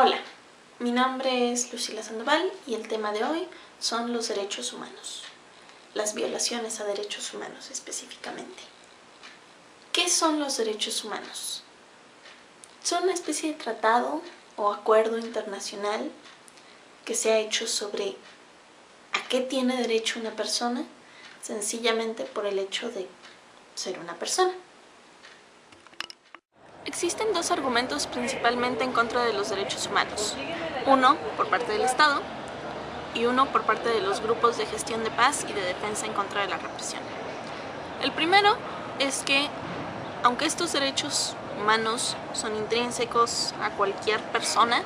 Hola, mi nombre es Lucila Sandoval y el tema de hoy son los derechos humanos, las violaciones a derechos humanos específicamente. ¿Qué son los derechos humanos? Son una especie de tratado o acuerdo internacional que se ha hecho sobre a qué tiene derecho una persona sencillamente por el hecho de ser una persona. Existen dos argumentos principalmente en contra de los derechos humanos. Uno por parte del Estado y uno por parte de los grupos de gestión de paz y de defensa en contra de la represión. El primero es que, aunque estos derechos humanos son intrínsecos a cualquier persona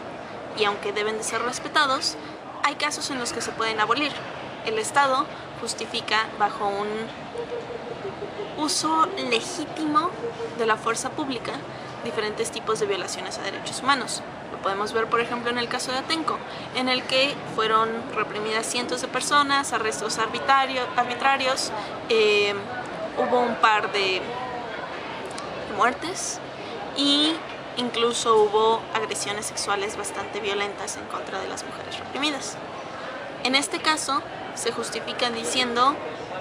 y aunque deben de ser respetados, hay casos en los que se pueden abolir. El Estado justifica bajo un uso legítimo de la fuerza pública diferentes tipos de violaciones a derechos humanos. Lo podemos ver, por ejemplo, en el caso de Atenco, en el que fueron reprimidas cientos de personas, arrestos arbitrarios, hubo un par de muertes y incluso hubo agresiones sexuales bastante violentas en contra de las mujeres reprimidas. En este caso, se justifican diciendo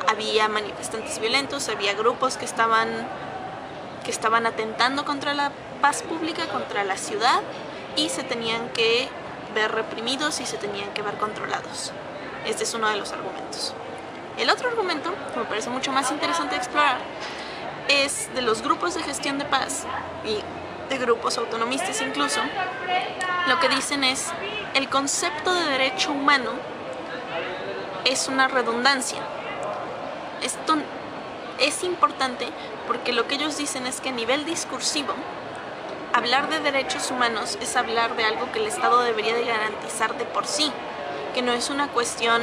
había manifestantes violentos, había grupos que estaban atentando contra la paz pública, contra la ciudad, y se tenían que ver reprimidos y se tenían que ver controlados. Este es uno de los argumentos. El otro argumento, que me parece mucho más interesante de explorar, es de los grupos de gestión de paz y de grupos autonomistas incluso. Lo que dicen es, el concepto de derecho humano es una redundancia. Esto es importante porque lo que ellos dicen es que a nivel discursivo, hablar de derechos humanos es hablar de algo que el Estado debería de garantizar de por sí, que no es una cuestión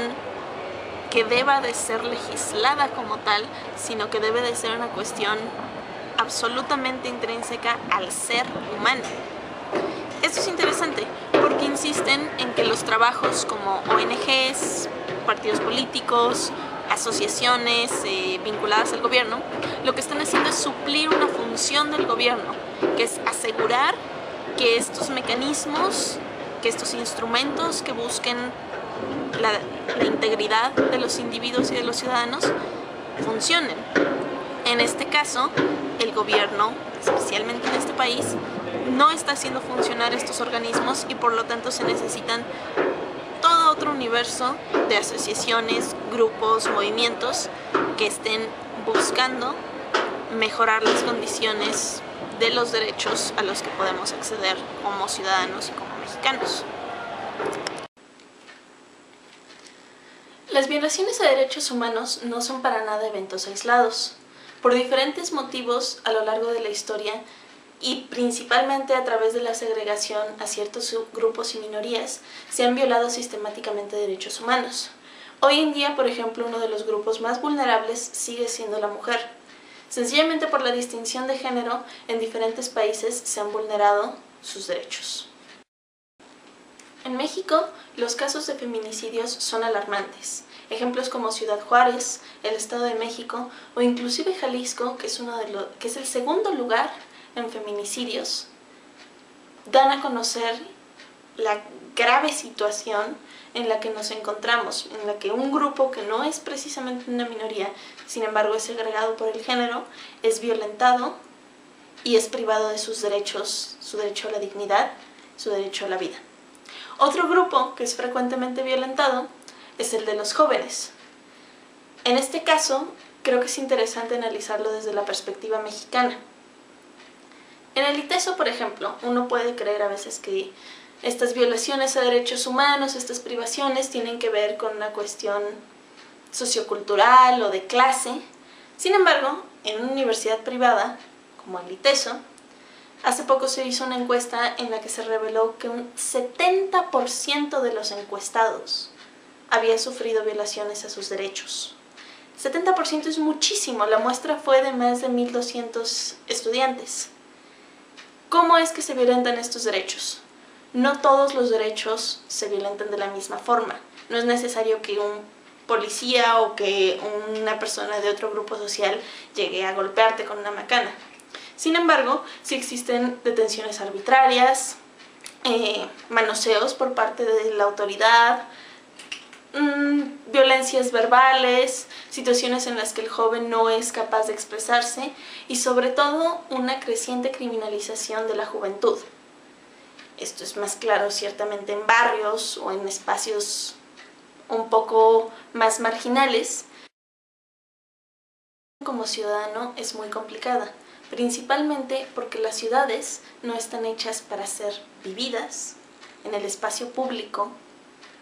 que deba de ser legislada como tal, sino que debe de ser una cuestión absolutamente intrínseca al ser humano. Esto es interesante porque insisten en que los trabajos como ONGs, partidos políticos, asociaciones vinculadas al gobierno, lo que están haciendo es suplir una función del gobierno, que es asegurar que estos mecanismos, que estos instrumentos que busquen la integridad de los individuos y de los ciudadanos funcionen. En este caso, el gobierno, especialmente en este país, no está haciendo funcionar estos organismos y por lo tanto se necesitan todo otro universo de asociaciones, grupos, movimientos que estén buscando mejorar las condiciones de los derechos a los que podemos acceder como ciudadanos y como mexicanos. Las violaciones a derechos humanos no son para nada eventos aislados. Por diferentes motivos a lo largo de la historia y principalmente a través de la segregación a ciertos grupos y minorías, se han violado sistemáticamente derechos humanos. Hoy en día, por ejemplo, uno de los grupos más vulnerables sigue siendo la mujer. Sencillamente por la distinción de género, en diferentes países se han vulnerado sus derechos. En México, los casos de feminicidios son alarmantes. Ejemplos como Ciudad Juárez, el Estado de México o inclusive Jalisco, que es el segundo lugar en feminicidios, dan a conocer la grave situación en la que nos encontramos, en la que un grupo que no es precisamente una minoría, sin embargo es segregado por el género, es violentado y es privado de sus derechos, su derecho a la dignidad, su derecho a la vida. Otro grupo que es frecuentemente violentado es el de los jóvenes. En este caso, creo que es interesante analizarlo desde la perspectiva mexicana. En el ITESO, por ejemplo, uno puede creer a veces que estas violaciones a derechos humanos, estas privaciones, tienen que ver con una cuestión sociocultural o de clase. Sin embargo, en una universidad privada, como el ITESO, hace poco se hizo una encuesta en la que se reveló que un 70% de los encuestados había sufrido violaciones a sus derechos. 70% es muchísimo, la muestra fue de más de 1,200 estudiantes. ¿Cómo es que se violentan estos derechos? No todos los derechos se violentan de la misma forma. No es necesario que un policía o que una persona de otro grupo social llegue a golpearte con una macana. Sin embargo, sí existen detenciones arbitrarias, manoseos por parte de la autoridad, violencias verbales, situaciones en las que el joven no es capaz de expresarse y sobre todo una creciente criminalización de la juventud. Esto es más claro ciertamente en barrios o en espacios un poco más marginales. Como ciudadano es muy complicada, principalmente porque las ciudades no están hechas para ser vividas en el espacio público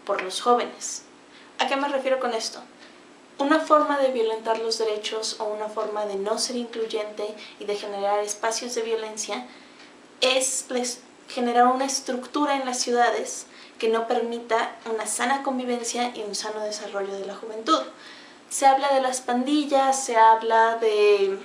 por los jóvenes. ¿A qué me refiero con esto? Una forma de violentar los derechos o una forma de no ser incluyente y de generar espacios de violencia es generar una estructura en las ciudades que no permita una sana convivencia y un sano desarrollo de la juventud. Se habla de las pandillas, se habla de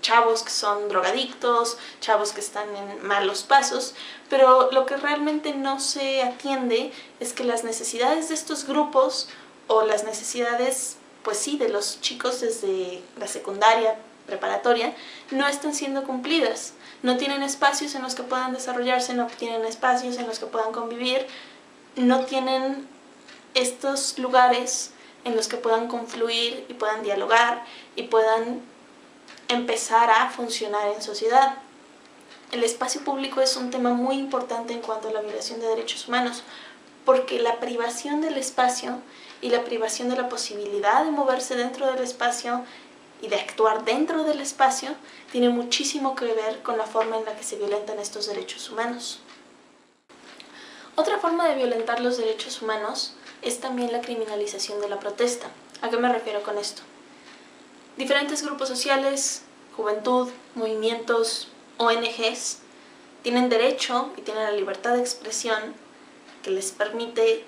chavos que son drogadictos, chavos que están en malos pasos, pero lo que realmente no se atiende es que las necesidades de estos grupos o las necesidades, pues sí, de los chicos desde la secundaria, preparatoria, no están siendo cumplidas. No tienen espacios en los que puedan desarrollarse, no tienen espacios en los que puedan convivir, no tienen estos lugares en los que puedan confluir y puedan dialogar y puedan empezar a funcionar en sociedad. El espacio público es un tema muy importante en cuanto a la violación de derechos humanos, porque la privación del espacio y la privación de la posibilidad de moverse dentro del espacio y de actuar dentro del espacio tiene muchísimo que ver con la forma en la que se violentan estos derechos humanos. Otra forma de violentar los derechos humanos es también la criminalización de la protesta. ¿A qué me refiero con esto? Diferentes grupos sociales, juventud, movimientos, ONGs, tienen derecho y tienen la libertad de expresión que les permite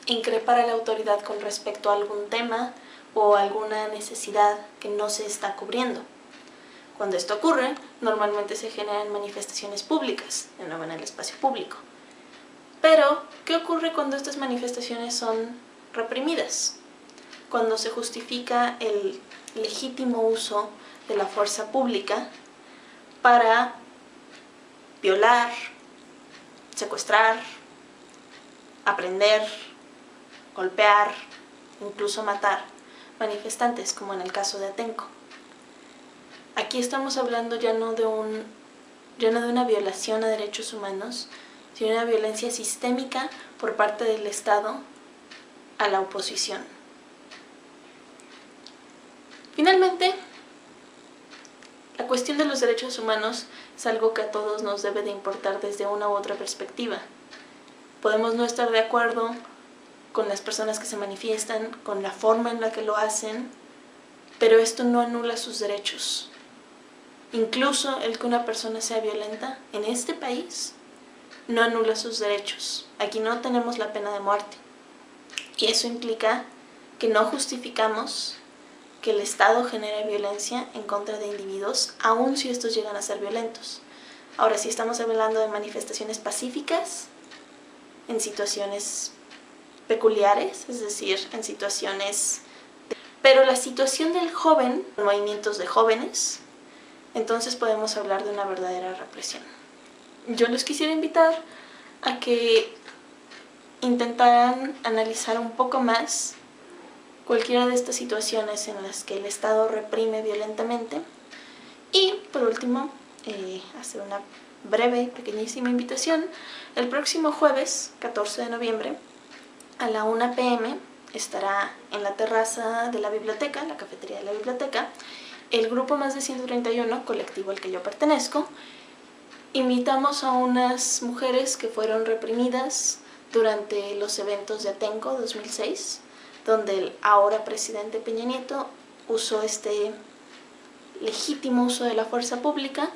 increpar a la autoridad con respecto a algún tema o alguna necesidad que no se está cubriendo. Cuando esto ocurre, normalmente se generan manifestaciones públicas, de nuevo en el espacio público. Pero, ¿qué ocurre cuando estas manifestaciones son reprimidas? Cuando se justifica el legítimo uso de la fuerza pública para violar, secuestrar, aprender, golpear, incluso matar manifestantes, como en el caso de Atenco. Aquí estamos hablando ya no de una violación a derechos humanos, sino de una violencia sistémica por parte del Estado a la oposición. Finalmente, la cuestión de los derechos humanos es algo que a todos nos debe de importar desde una u otra perspectiva. Podemos no estar de acuerdo con las personas que se manifiestan, con la forma en la que lo hacen, pero esto no anula sus derechos. Incluso el que una persona sea violenta en este país no anula sus derechos. Aquí no tenemos la pena de muerte. Y eso implica que no justificamos que el Estado genere violencia en contra de individuos, aun si estos llegan a ser violentos. Ahora, si estamos hablando de manifestaciones pacíficas, en situaciones peculiares, es decir, en situaciones... Pero la situación del joven, movimientos de jóvenes, entonces podemos hablar de una verdadera represión. Yo les quisiera invitar a que intentaran analizar un poco más cualquiera de estas situaciones en las que el Estado reprime violentamente. Y, por último, hacer una breve, pequeñísima invitación. El próximo jueves, 14 de noviembre, a la 1 p.m., estará en la terraza de la biblioteca, la cafetería de la biblioteca, el grupo Más de 131, colectivo al que yo pertenezco. Invitamos a unas mujeres que fueron reprimidas durante los eventos de Atenco 2006, donde el ahora presidente Peña Nieto usó este legítimo uso de la fuerza pública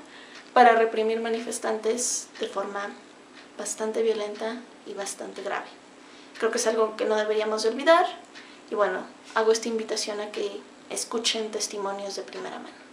para reprimir manifestantes de forma bastante violenta y bastante grave. Creo que es algo que no deberíamos de olvidar y bueno, hago esta invitación a que escuchen testimonios de primera mano.